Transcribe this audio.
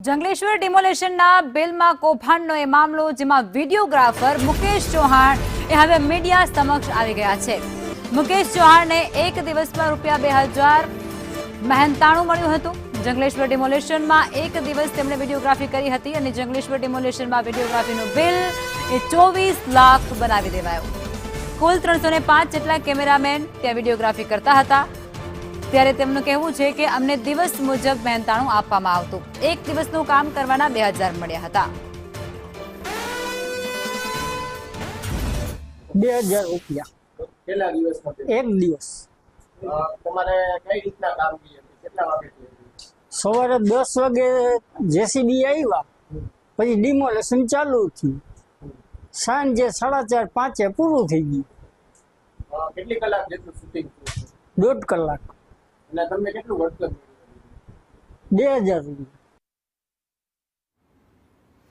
જંગલેશ્વર ડિમોલેશનના બિલમાં કૌભાંડનો એ મામલો, જેમાં વિડીયોગ્રાફર મુકેશ ચૌહાણ એ હવે મીડિયા સમક્ષ આવી ગયા છે. મુકેશ ચૌહાણને એક દિવસમાં ₹2093 મળ્યું હતું. જંગલેશ્વર ડિમોલેશનમાં એક દિવસ તેમણે વિડીયોગ્રાફી કરી હતી અને જંગલેશ્વર ડિમોલેશનમાં વિડીયોગ્રાફીનું બિલ એ 24 લાખ બનાવી દેવાયું. કુલ 305 જેટલા કેમેરામેન ત્યાં વિડીયોગ્રાફી કરતા હતા. ત્યારે તેમનું કહેવું છે કે અમને દિવસ મુજબ મહેનતાણું આપવામાં આવતું. એક દિવસનું કામ કરવાના 2000 મળ્યા હતા. 2000 રૂપિયા કેટલા દિવસ એક દિવસ. તમારે કઈ રીતના કામગીરી હતી? કેટલા વાગે? સવારે 10 વાગે જેસીબી આવ્યા, પછી ડિમોલેશન ચાલુ થયું. સાંજે 4:30 5 પૂરું થઈ ગયું. કેટલી કલાક જેટલું શૂટિંગ થયું? 1.5 કલાક. અને તમને કેટલું વળતર મળ્યું? 2000 રૂપિયા.